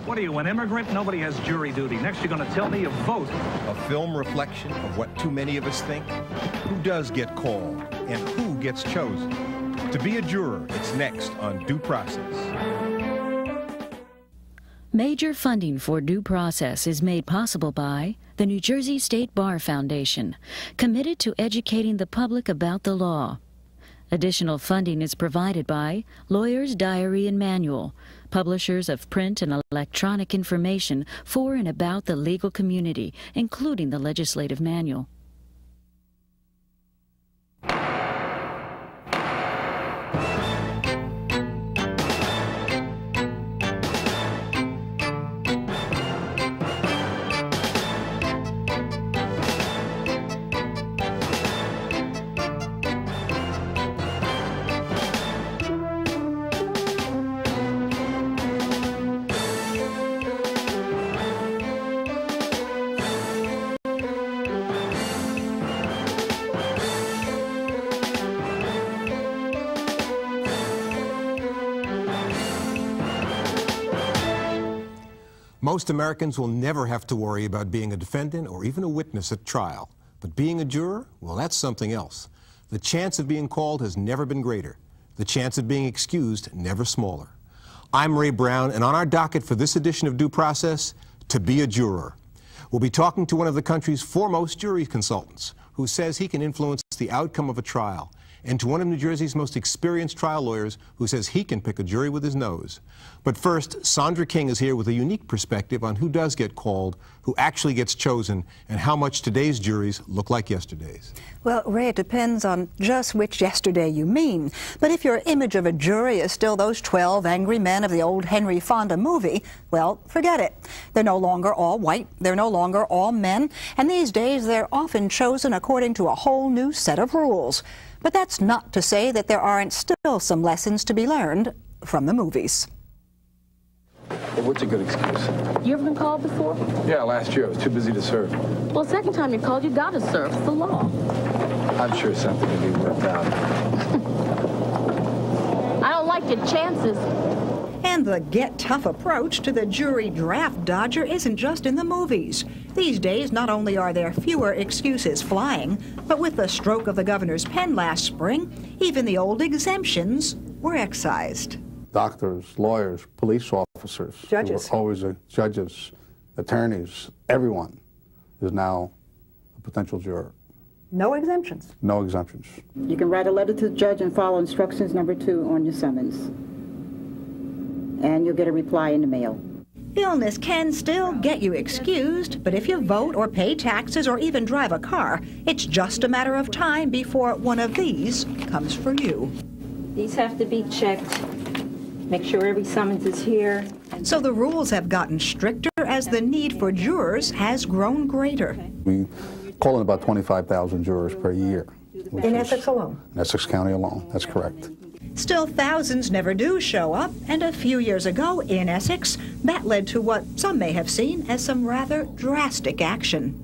What are you, an immigrant? Nobody has jury duty. Next, you're going to tell me you vote. A film reflection of what too many of us think? Who does get called and who gets chosen? To Be a Juror, it's next on Due Process. Major funding for Due Process is made possible by the New Jersey State Bar Foundation, committed to educating the public about the law. Additional funding is provided by Lawyer's Diary and Manual, publishers of print and electronic information for and about the legal community, including the legislative manual. Most Americans will never have to worry about being a defendant or even a witness at trial. But being a juror, well, that's something else. The chance of being called has never been greater. The chance of being excused, never smaller. I'm Ray Brown, and on our docket for this edition of Due Process, To Be a Juror. We'll be talking to one of the country's foremost jury consultants who says he can influence the outcome of a trial, and to one of New Jersey's most experienced trial lawyers who says he can pick a jury with his nose. But first, Sandra King is here with a unique perspective on who does get called, who actually gets chosen, and how much today's juries look like yesterday's. Well, Ray, it depends on just which yesterday you mean. But if your image of a jury is still those 12 angry men of the old Henry Fonda movie, well, forget it. They're no longer all white, they're no longer all men, and these days they're often chosen according to a whole new set of rules. But that's not to say that there aren't still some lessons to be learned from the movies. Well, what's a good excuse? You ever been called before? Yeah, last year. I was too busy to serve. Well, second time you're called, you gotta serve. It's the law. I'm sure something can be worked out. I don't like your chances. And the get-tough approach to the jury draft dodger isn't just in the movies. These days, not only are there fewer excuses flying, but with the stroke of the governor's pen last spring, even the old exemptions were excised. Doctors, lawyers, police officers, judges, judges, attorneys, everyone is now a potential juror. No exemptions. No exemptions. You can write a letter to the judge and follow instructions number 2 on your summons. And you'll get a reply in the mail. Illness can still get you excused, but if you vote or pay taxes or even drive a car, it's just a matter of time before one of these comes for you. These have to be checked. Make sure every summons is here. So the rules have gotten stricter as the need for jurors has grown greater. We call in about 25,000 jurors per year. In Essex alone? In Essex County alone, that's correct. Still, thousands never do show up, and a few years ago in Essex, that led to what some may have seen as some rather drastic action.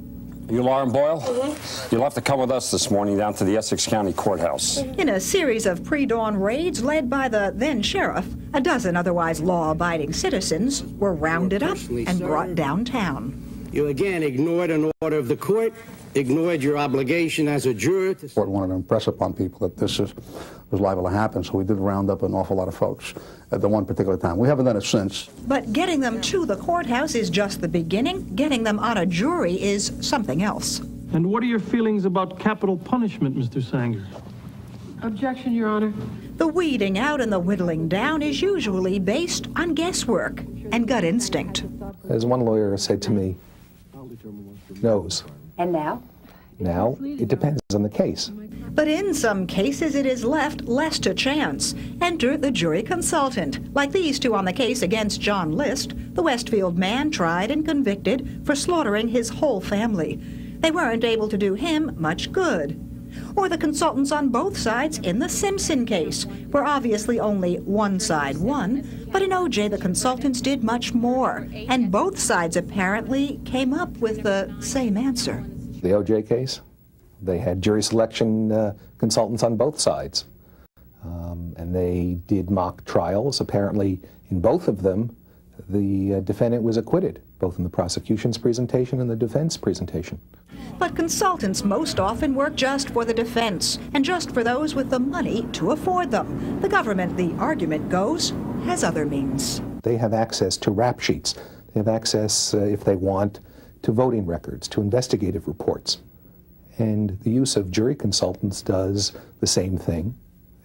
You Lauren Boyle? Mm-hmm. You'll have to come with us this morning down to the Essex County Courthouse. In a series of pre-dawn raids led by the then sheriff, a dozen otherwise law-abiding citizens were rounded up and brought downtown. You again ignored an order of the court, ignored your obligation as a juror. The court wanted to impress upon people that this was liable to happen, so we did round up an awful lot of folks at the one particular time. We haven't done it since. But getting them to the courthouse is just the beginning. Getting them on a jury is something else. And what are your feelings about capital punishment, Mr. Sanger? Objection, Your Honor. The weeding out and the whittling down is usually based on guesswork and gut instinct. As one lawyer said to me, knows. And now? Now, it depends on the case. But in some cases, it is left less to chance. Enter the jury consultant, like these two on the case against John List, the Westfield man tried and convicted for slaughtering his whole family. They weren't able to do him much good. Or the consultants on both sides in the Simpson case, where obviously only one side won, but in OJ the consultants did much more, and both sides apparently came up with the same answer. The OJ case, they had jury selection consultants on both sides, and they did mock trials. Apparently, in both of them, The defendant was acquitted, both in the prosecution's presentation and the defense presentation. But consultants most often work just for the defense, and just for those with the money to afford them. The government, the argument goes, has other means. They have access to rap sheets. They have access, if they want, to voting records, to investigative reports. And the use of jury consultants does the same thing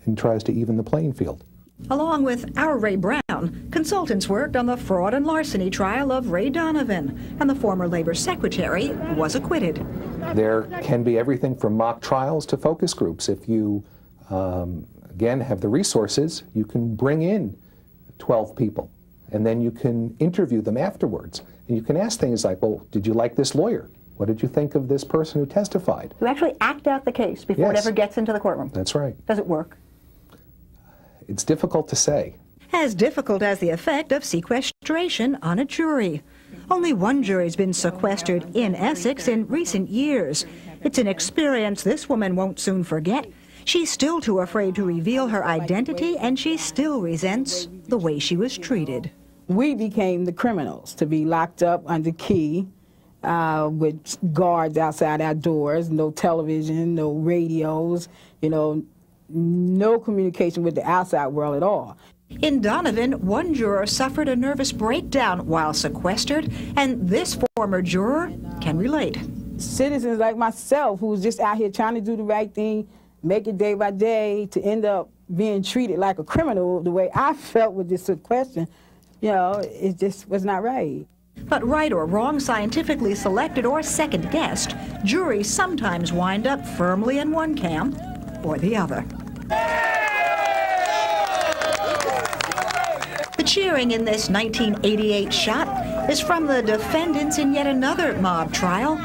and tries to even the playing field. Along with our Ray Brown, consultants worked on the fraud and larceny trial of Ray Donovan, and the former Labor Secretary was acquitted. There can be everything from mock trials to focus groups. If you, again, have the resources, you can bring in 12 people, and then you can interview them afterwards. And you can ask things like, well, did you like this lawyer? What did you think of this person who testified? You actually act out the case before it ever gets into the courtroom. That's right. Does it work? It's difficult to say. As difficult as the effect of sequestration on a jury. Only one jury's been sequestered in Essex in recent years. It's an experience this woman won't soon forget. She's still too afraid to reveal her identity, and she still resents the way she was treated. We became the criminals, to be locked up under key with guards outside our doors, no television, no radios, you know, no communication with the outside world at all. In Donovan, one juror suffered a nervous breakdown while sequestered, and this former juror can relate. Citizens like myself who's just out here trying to do the right thing, make it day by day, to end up being treated like a criminal the way I felt with this sequestration, you know, it just was not right. But right or wrong, scientifically selected or second-guessed, juries sometimes wind up firmly in one camp or the other. The cheering in this 1988 shot is from the defendants in yet another mob trial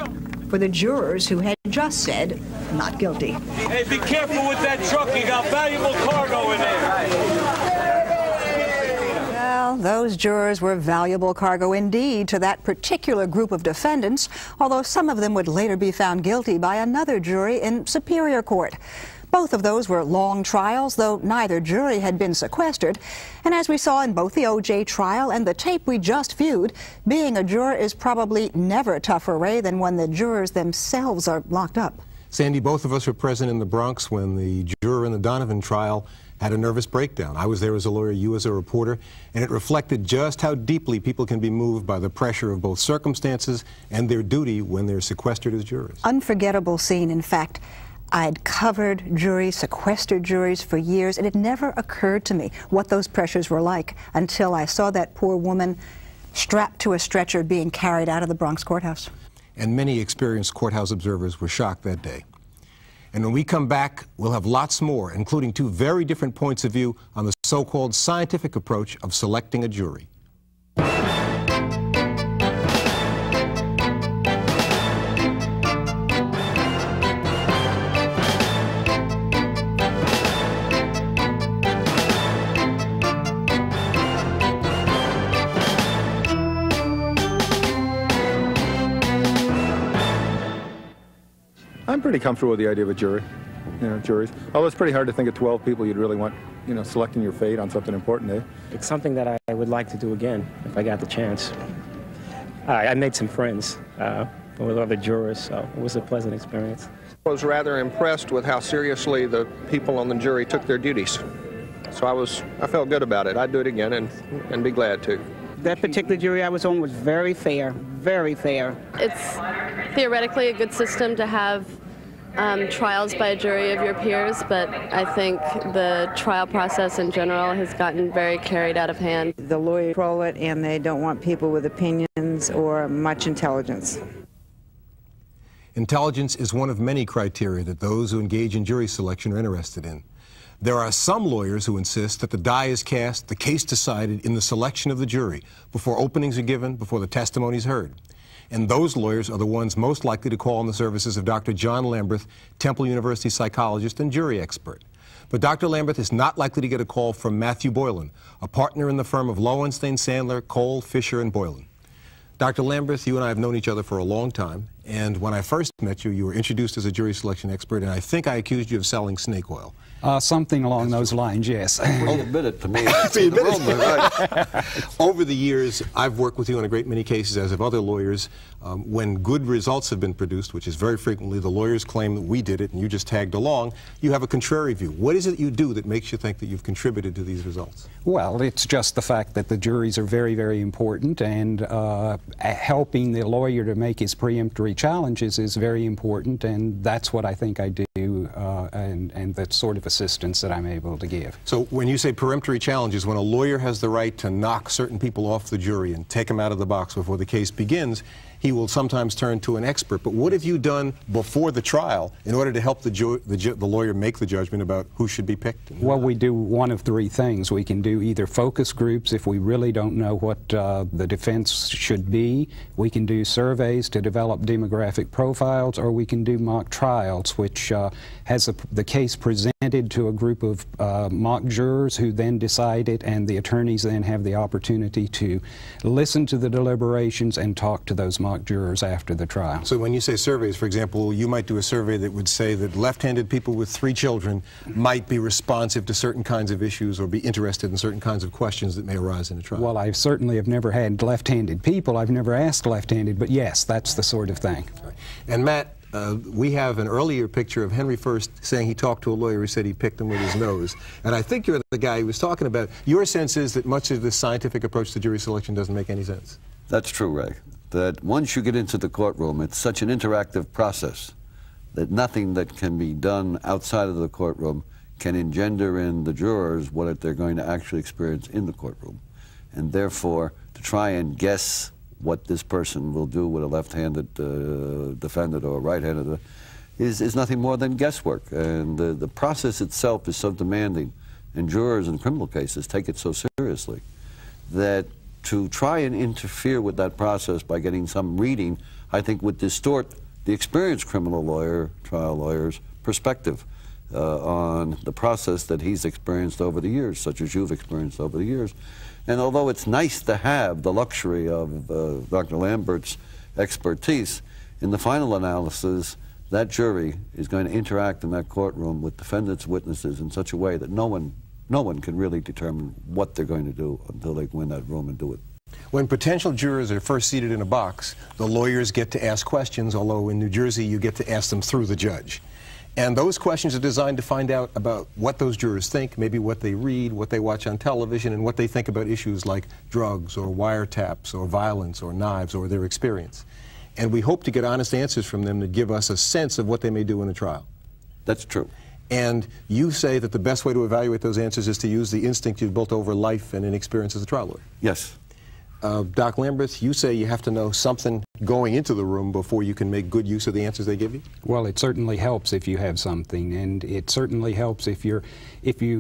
for the jurors who had just said not guilty. Hey, be careful with that truck. You got valuable cargo in there. Well, those jurors were valuable cargo indeed to that particular group of defendants, although some of them would later be found guilty by another jury in Superior Court. Both of those were long trials, though neither jury had been sequestered. And as we saw in both the O.J. trial and the tape we just viewed, being a juror is probably never tougher, Ray, than when the jurors themselves are locked up. Sandy, both of us were present in the Bronx when the juror in the Donovan trial had a nervous breakdown. I was there as a lawyer, you as a reporter, and it reflected just how deeply people can be moved by the pressure of both circumstances and their duty when they're sequestered as jurors. Unforgettable scene, in fact. I'd covered juries, sequestered juries for years, and it never occurred to me what those pressures were like until I saw that poor woman strapped to a stretcher being carried out of the Bronx courthouse. And many experienced courthouse observers were shocked that day. And when we come back, we'll have lots more, including two very different points of view on the so-called scientific approach of selecting a jury. I'm pretty comfortable with the idea of a jury, juries. Although it's pretty hard to think of 12 people you'd really want, selecting your fate on something important, eh? It's something that I would like to do again if I got the chance. I made some friends with other jurors, so it was a pleasant experience. I was rather impressed with how seriously the people on the jury took their duties. So I felt good about it. I'd do it again and be glad to. That particular jury I was on was very fair, very fair. It's theoretically a good system to have trials by a jury of your peers, but I think the trial process in general has gotten very carried out of hand. The lawyers control it, and they don't want people with opinions or much intelligence. Intelligence is one of many criteria that those who engage in jury selection are interested in. There are some lawyers who insist that the die is cast, the case decided in the selection of the jury, before openings are given, before the testimony is heard. And those lawyers are the ones most likely to call on the services of Dr. John Lamberth, Temple University psychologist and jury expert. But Dr. Lamberth is not likely to get a call from Matthew Boylan, a partner in the firm of Lowenstein, Sandler, Cole, Fisher, and Boylan. Dr. Lamberth, you and I have known each other for a long time, and when I first met you, you were introduced as a jury selection expert, and I think I accused you of selling snake oil. Something along those lines, yes. Admit it to me. Over the years, I've worked with you on a great many cases, as have other lawyers. When good results have been produced, which is very frequently, the lawyers claim that we did it and you just tagged along, you have a contrary view. What is it you do that makes you think that you've contributed to these results? Well, it's just the fact that the juries are very, very important, and helping the lawyer to make his preemptory challenges is very important, and that's what I think I do, and that sort of assistance that I'm able to give. So when you say peremptory challenges, when a lawyer has the right to knock certain people off the jury and take them out of the box before the case begins, he will sometimes turn to an expert. But what have you done before the trial in order to help the lawyer make the judgment about who should be picked? Well, we do one of three things. We can do either focus groups if we really don't know what the defense should be. We can do surveys to develop demographic profiles, or we can do mock trials, which has the case presented to a group of mock jurors who then decide it, and the attorneys then have the opportunity to listen to the deliberations and talk to those mock jurors after the trial. So when you say surveys, for example, you might do a survey that would say that left-handed people with 3 children might be responsive to certain kinds of issues or be interested in certain kinds of questions that may arise in a trial. Well, I certainly have never had left-handed people. I've never asked left-handed, but yes, that's the sort of thing. Right. And Matt, we have an earlier picture of Henry First saying he talked to a lawyer who said he picked him with his nose. And I think you're the guy he was talking about. Your sense is that much of this scientific approach to jury selection doesn't make any sense. That's true, Ray. That once you get into the courtroom, it's such an interactive process that nothing that can be done outside of the courtroom can engender in the jurors what they're going to actually experience in the courtroom. And therefore, to try and guess what this person will do with a left-handed defendant or a right-handed is nothing more than guesswork. And the process itself is so demanding, and jurors in criminal cases take it so seriously, that to try and interfere with that process by getting some reading, I think would distort the experienced criminal lawyer, trial lawyer's perspective on the process that he's experienced over the years, such as you've experienced over the years. And although it's nice to have the luxury of Dr. Lambert's expertise, in the final analysis, that jury is going to interact in that courtroom with defendants' witnesses in such a way that no one can really determine what they're going to do until they go in that room and do it. When potential jurors are first seated in a box, the lawyers get to ask questions, although in New Jersey you get to ask them through the judge. And those questions are designed to find out about what those jurors think, maybe what they read, what they watch on television, and what they think about issues like drugs or wiretaps or violence or knives or their experience. And we hope to get honest answers from them that give us a sense of what they may do in a trial. That's true. And you say that the best way to evaluate those answers is to use the instinct you've built over life and an experience as a trial lawyer. Yes. Doc Lambert, you say you have to know something going into the room before you can make good use of the answers they give you? Well, it certainly helps if you have something, and it certainly helps if you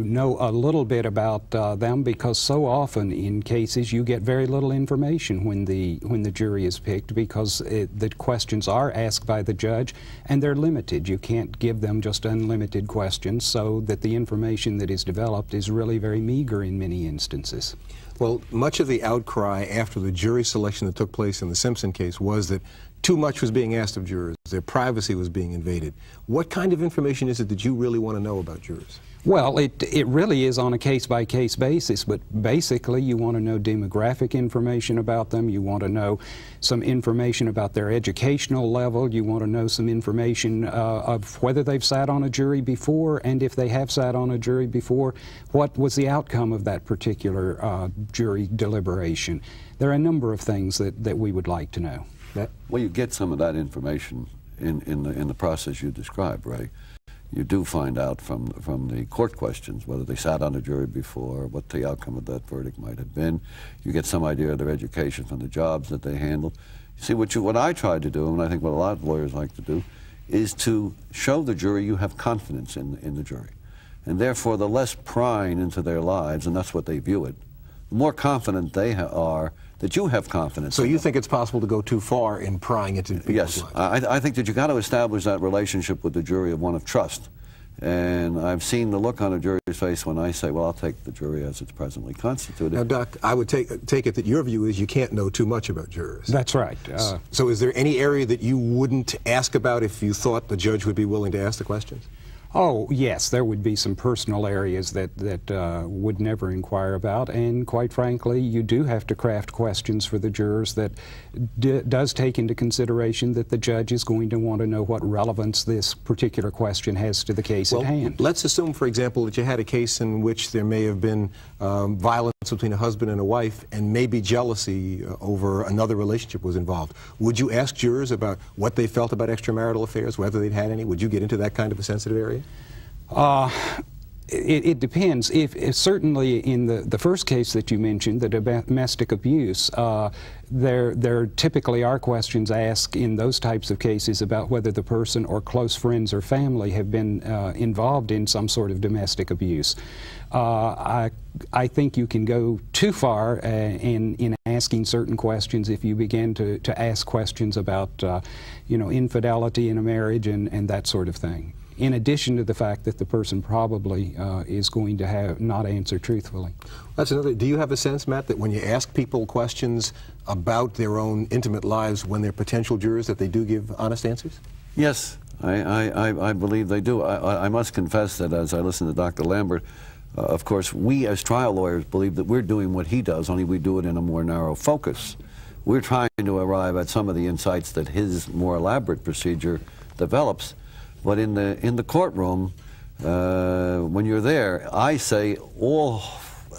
know a little bit about them, because so often in cases you get very little information when the jury is picked, because the questions are asked by the judge and they're limited. You can't give them just unlimited questions, so that the information that is developed is really very meager in many instances. Well, much of the outcry after the jury selection that took place in the Simpson case was that too much was being asked of jurors. Their privacy was being invaded. What kind of information is it that you really want to know about jurors? Well, it really is on a case-by-case basis, but basically you want to know demographic information about them, you want to know some information about their educational level, you want to know some information of whether they've sat on a jury before, and if they have sat on a jury before, what was the outcome of that particular jury deliberation. There are a number of things that we would like to know. Well, you get some of that information in the process you described, Ray. You do find out from the court questions whether they sat on a jury before, what the outcome of that verdict might have been. You get some idea of their education from the jobs that they handled. See, what I tried to do, and I think what a lot of lawyers like to do, is to show the jury you have confidence in the jury. And therefore, the less prying into their lives, and that's what they view it, the more confident they are that you have confidence. So you think it's possible to go too far in prying into people's lives? Yes. I think that you've got to establish that relationship with the jury of one of trust. And I've seen the look on a jury's face when I say, well, I'll take the jury as it's presently constituted. Now, Doc, I would take it that your view is you can't know too much about jurors. That's right. So is there any area that you wouldn't ask about if you thought the judge would be willing to ask the questions? Oh, yes, there would be some personal areas that would never inquire about, and quite frankly, you do have to craft questions for the jurors that does take into consideration that the judge is going to want to know what relevance this particular question has to the case at hand. Let's assume, for example, that you had a case in which there may have been violence between a husband and a wife, and maybe jealousy over another relationship was involved. Would you ask jurors about what they felt about extramarital affairs, whether they'd had any? Would you get into that kind of a sensitive area? It depends. If certainly in the first case that you mentioned, the domestic abuse, there typically are questions asked in those types of cases about whether the person or close friends or family have been involved in some sort of domestic abuse. I think you can go too far in asking certain questions if you begin to ask questions about, you know, infidelity in a marriage and that sort of thing, in addition to the fact that the person probably is going to not answer truthfully. That's another. Do you have a sense, Matt, that when you ask people questions about their own intimate lives when they're potential jurors, that they do give honest answers? Yes, I believe they do. I must confess that as I listen to Dr. Lambert, of course, we as trial lawyers believe that we're doing what he does, only we do it in a more narrow focus. We're trying to arrive at some of the insights that his more elaborate procedure develops. But in the courtroom, when you're there, I say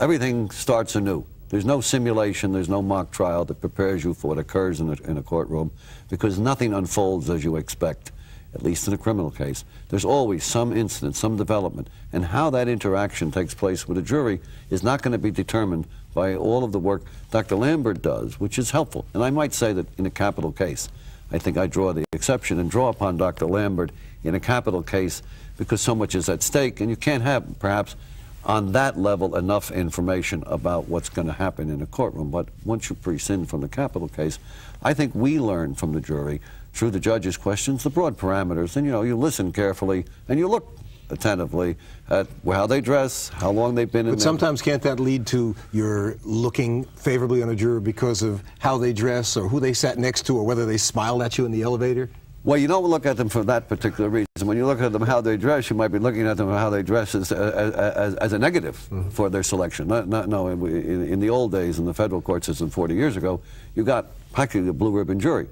everything starts anew. There's no simulation, there's no mock trial that prepares you for what occurs in a courtroom, because nothing unfolds as you expect, at least in a criminal case. There's always some incident, some development, and how that interaction takes place with a jury is not going to be determined by all of the work Dr. Lambert does, which is helpful. And I might say that in a capital case, I think I draw the exception and draw upon Dr. Lambert in a capital case because so much is at stake, and you can't have, perhaps, on that level enough information about what's going to happen in a courtroom. But once you prescind from the capital case, I think we learn from the jury, through the judge's questions, the broad parameters, and you listen carefully, and you look attentively at how they dress, how long they've been in there. But sometimes can't that lead to your looking favorably on a juror because of how they dress or who they sat next to or whether they smiled at you in the elevator? Well, you don't look at them for that particular reason. When you look at them how they dress, you might be looking at them how they dress as a negative for their selection. No, in the old days, in the federal court system 40 years ago, you got practically a blue ribbon jury.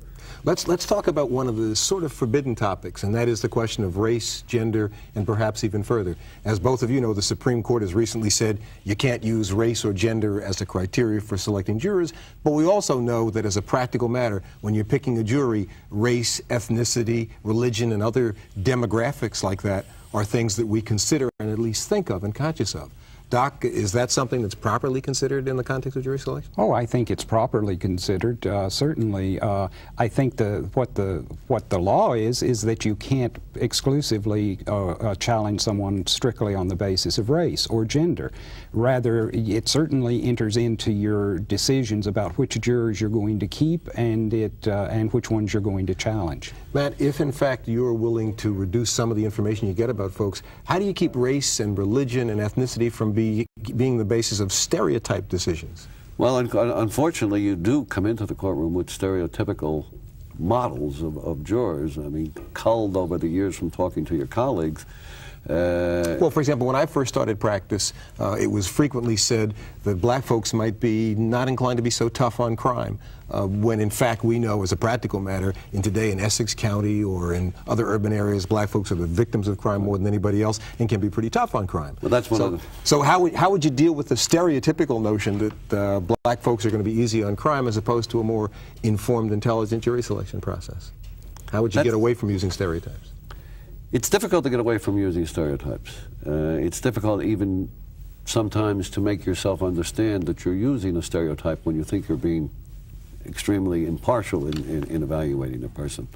Let's talk about one of the sort of forbidden topics, and that is the question of race, gender, and perhaps even further. As both of you know, the Supreme Court has recently said you can't use race or gender as a criteria for selecting jurors, but we also know that as a practical matter, when you're picking a jury, race, ethnicity, religion, and other demographics like that are things that we consider and at least think of and conscious of. Doc, is that something that's properly considered in the context of jury selection? Oh, I think it's properly considered. Certainly, I think what the law is that you can't exclusively challenge someone strictly on the basis of race or gender. Rather, it certainly enters into your decisions about which jurors you're going to keep and which ones you're going to challenge. Matt, if in fact you're willing to reduce some of the information you get about folks, how do you keep race and religion and ethnicity from being the basis of stereotype decisions? Well, unfortunately, you do come into the courtroom with stereotypical models of jurors. I mean, culled over the years from talking to your colleagues. Well, for example, when I first started practice, it was frequently said that black folks might be not inclined to be so tough on crime, when in fact we know as a practical matter, today in Essex County or in other urban areas, black folks are the victims of crime more than anybody else and can be pretty tough on crime. Well, that's one of the... So how would you deal with the stereotypical notion that black folks are going to be easy on crime as opposed to a more informed, intelligent jury selection process? How would you get away from using stereotypes? It's difficult to get away from using stereotypes. It's difficult even sometimes to make yourself understand that you're using a stereotype when you think you're being extremely impartial in evaluating a person.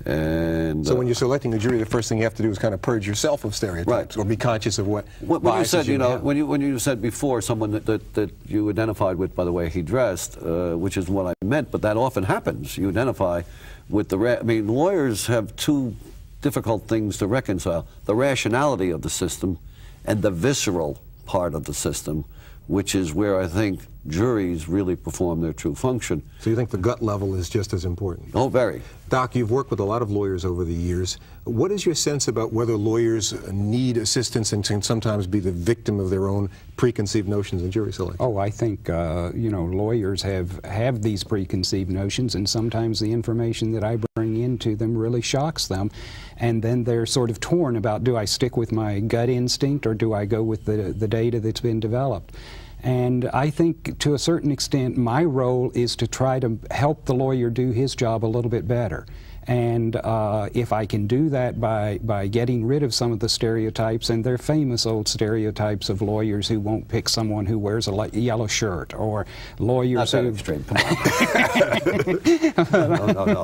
And so when you're selecting a jury, the first thing you have to do is kind of purge yourself of stereotypes, or be conscious of what biases you have. When you said before someone that you identified with by the way he dressed, which is what I meant, but that often happens. You identify with I mean, lawyers have two difficult things to reconcile: the rationality of the system and the visceral part of the system, which is where I think juries really perform their true function. So you think the gut level is just as important? Oh, very. Doc, you've worked with a lot of lawyers over the years. What is your sense about whether lawyers need assistance and can sometimes be the victim of their own preconceived notions in jury selection? Oh, I think, you know, lawyers have these preconceived notions, and sometimes the information that I bring into them really shocks them, and then they're sort of torn about, do I stick with my gut instinct or do I go with the data that's been developed? And I think, to a certain extent, my role is to try to help the lawyer do his job a little bit better. And if I can do that by getting rid of some of the stereotypes, and they're famous old stereotypes of lawyers who won't pick someone who wears a yellow shirt, or lawyers who... Not that extreme, come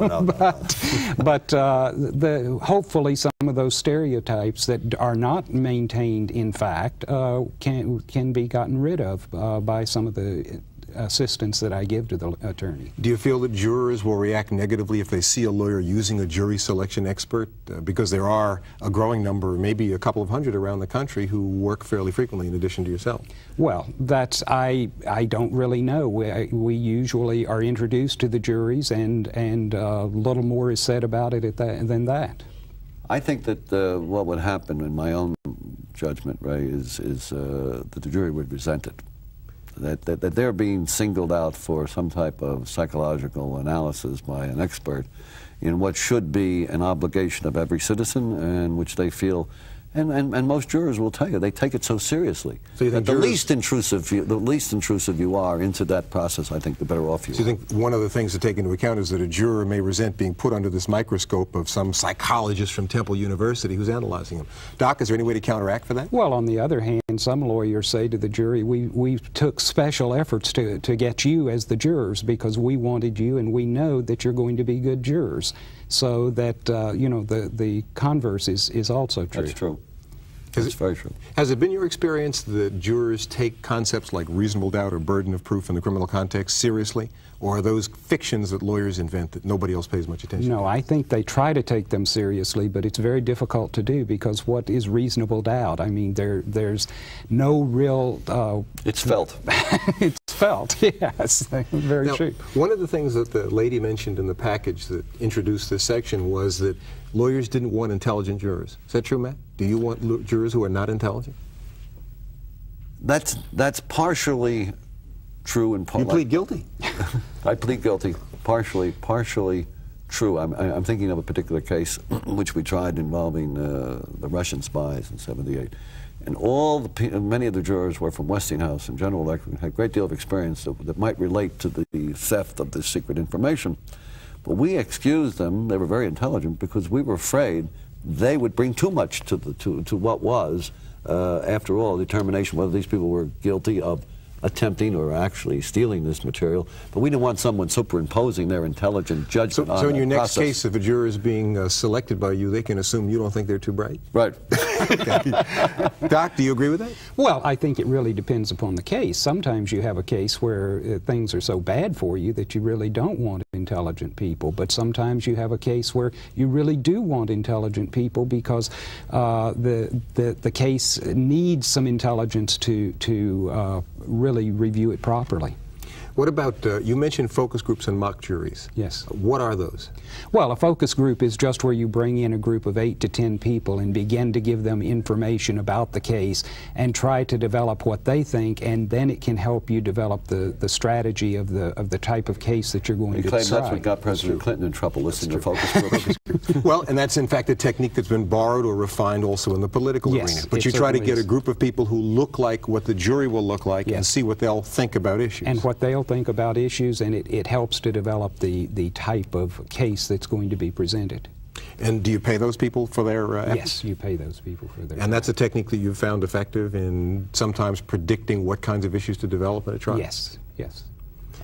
on. But hopefully some of those stereotypes that are not maintained in fact can be gotten rid of by some of the assistance that I give to the attorney. Do you feel that jurors will react negatively if they see a lawyer using a jury selection expert? Because there are a growing number, maybe a couple of hundred around the country, who work fairly frequently in addition to yourself. Well, that's, I don't really know. We usually are introduced to the juries, and little more is said about it than that. I think that what would happen, in my own judgment, Ray, is that the jury would resent it. That they're being singled out for some type of psychological analysis by an expert in what should be an obligation of every citizen, and which they feel, and most jurors will tell you, they take it so seriously. So you think the least intrusive you are into that process, I think the better off you are. So you think one of the things to take into account is that a juror may resent being put under this microscope of some psychologist from Temple University who's analyzing them. Doc, is there any way to counteract for that? Well, on the other hand, some lawyers say to the jury, we took special efforts to get you as the jurors because we wanted you, and we know that you're going to be good jurors. So that, you know, the converse is also true. That's true. That's very true. Has it been your experience that jurors take concepts like reasonable doubt or burden of proof in the criminal context seriously? Or are those fictions that lawyers invent that nobody else pays much attention to? No, I think they try to take them seriously, but it's very difficult to do, because what is reasonable doubt? I mean, there's no real... it's felt. It's felt, yes. Very now, true. One of the things that the lady mentioned in the package that introduced this section was that lawyers didn't want intelligent jurors. Is that true, Matt? Do you want jurors who are not intelligent? That's partially true and You plead guilty. I plead guilty. Partially true. I'm thinking of a particular case which we tried involving the Russian spies in '78, and many of the jurors were from Westinghouse and General Electric, had a great deal of experience that might relate to the theft of this secret information. But we excused them. They were very intelligent because we were afraid they would bring too much to what was, after all, determination whether these people were guilty of attempting or actually stealing this material. But we didn't want someone superimposing their intelligent judgment on So in your next process. case, if a juror is being selected by you, they can assume you don't think they're too bright? Right. Doc, do you agree with that? Well, I think it really depends upon the case. Sometimes you have a case where things are so bad for you that you really don't want intelligent people, but sometimes you have a case where you really do want intelligent people because the case needs some intelligence to really review it properly. What about, you mentioned focus groups and mock juries. Yes. What are those? Well, a focus group is just where you bring in a group of 8 to 10 people and begin to give them information about the case and try to develop what they think, and then it can help you develop the strategy of the type of case that you're going to decide. That's what got President Clinton in trouble, listening to focus groups. Well, and that's in fact a technique that's been borrowed or refined also in the political arena. But you try to get a group of people who look like what the jury will look like and see what they'll think about issues. And what they'll think about issues, and it helps to develop the type of case that's going to be presented. And do you pay those people for their efforts? Yes, you pay those people for their And that's a technique that you've found effective in sometimes predicting what kinds of issues to develop in a trial? Yes, yes.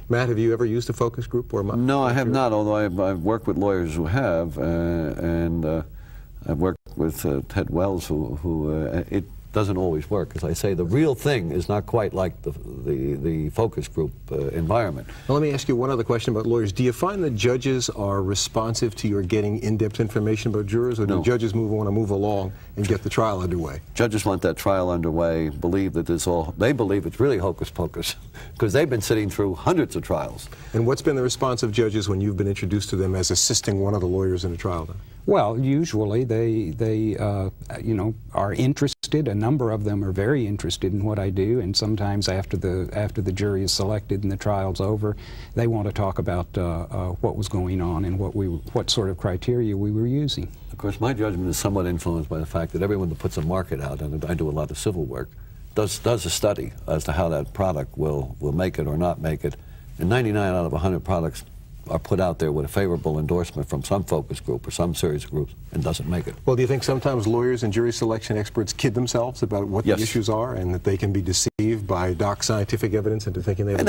Matt, have you ever used a focus group or a No, I have not, although I've worked with lawyers who have, and I've worked with Ted Wells, doesn't always work. As I say, the real thing is not quite like the focus group environment. Well, let me ask you one other question about lawyers. Do you find that judges are responsive to your getting in-depth information about jurors, or do judges want to move along and get the trial underway? Judges want that trial underway, believe that they believe it's really hocus pocus, because they've been sitting through hundreds of trials. And what's been the response of judges when you've been introduced to them as assisting one of the lawyers in a trial then? Well, usually they are interested. A number of them are very interested in what I do, and sometimes after the jury is selected and the trial's over, they want to talk about what was going on and what sort of criteria we were using. Of course, my judgment is somewhat influenced by the fact that everyone that puts a market out, and I do a lot of civil work, does a study as to how that product will make it or not make it. And 99 out of 100 products are put out there with a favorable endorsement from some focus group or some series of groups and doesn't make it. Well, do you think sometimes lawyers and jury selection experts kid themselves about what the issues are, and that they can be deceived by doc scientific evidence into thinking they have and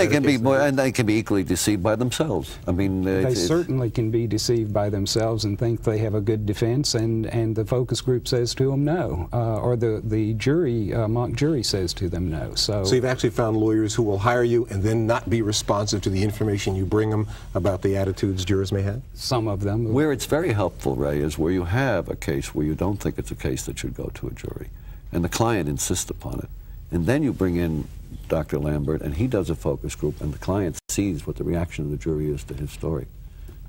they can be equally deceived by themselves. I mean, they certainly can be deceived by themselves and think they have a good defense, and the focus group says to them no, or the jury, mock jury says to them no. So you've actually found lawyers who will hire you and then not be responsive to the information you bring them about the attitudes jurors may have? Some of them. Where it's very helpful, Ray, is where you have a case where you don't think it's a case that should go to a jury, and the client insists upon it. And then you bring in Dr. Lambert, and he does a focus group, and the client sees what the reaction of the jury is to his story.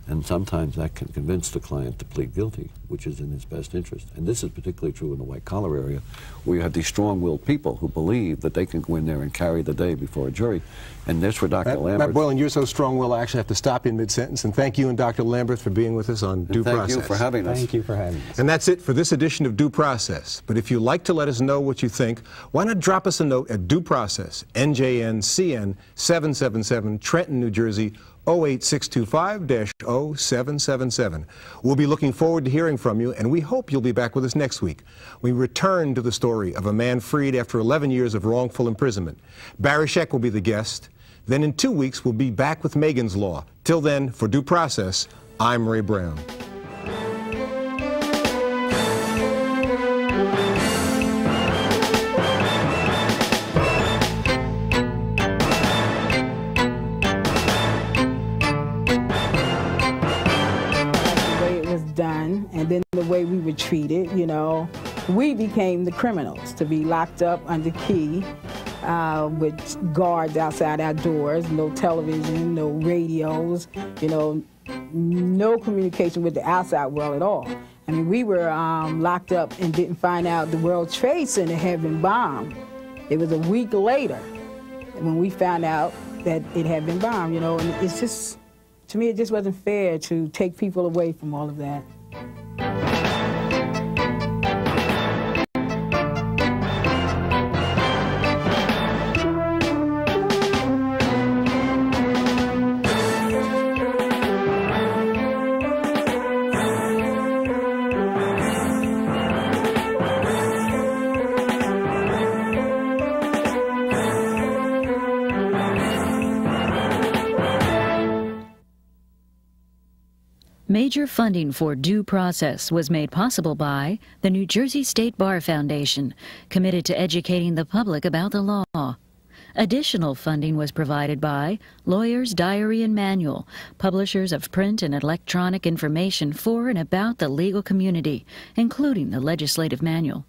And sometimes that can convince the client to plead guilty, which is in his best interest. And this is particularly true in the white-collar area, where you have these strong-willed people who believe that they can go in there and carry the day before a jury. And that's where Dr. Lambert... Matt Boylan, you're so strong-willed, I actually have to stop you in mid-sentence. And thank you and Dr. Lambert for being with us on Due Process. Thank you for having us. Thank you for having us. And that's it for this edition of Due Process. But if you'd like to let us know what you think, why not drop us a note at Due Process, NJN CN 777, Trenton, New Jersey, 08625-0777. We'll be looking forward to hearing from you, and we hope you'll be back with us next week. We return to the story of a man freed after 11 years of wrongful imprisonment. Barry Scheck will be the guest. Then in 2 weeks, we'll be back with Megan's Law. Till then, for Due Process, I'm Ray Brown. And then the way we were treated, you know, we became the criminals, to be locked up under key with guards outside our doors, no television, no radios, you know, no communication with the outside world at all. I mean, we were locked up and didn't find out the World Trade Center had been bombed. It was a week later when we found out that it had been bombed, you know, and it's just, to me, it just wasn't fair to take people away from all of that. Major funding for Due Process was made possible by the New Jersey State Bar Foundation, committed to educating the public about the law. Additional funding was provided by Lawyer's Diary and Manual, publishers of print and electronic information for and about the legal community, including the legislative manual.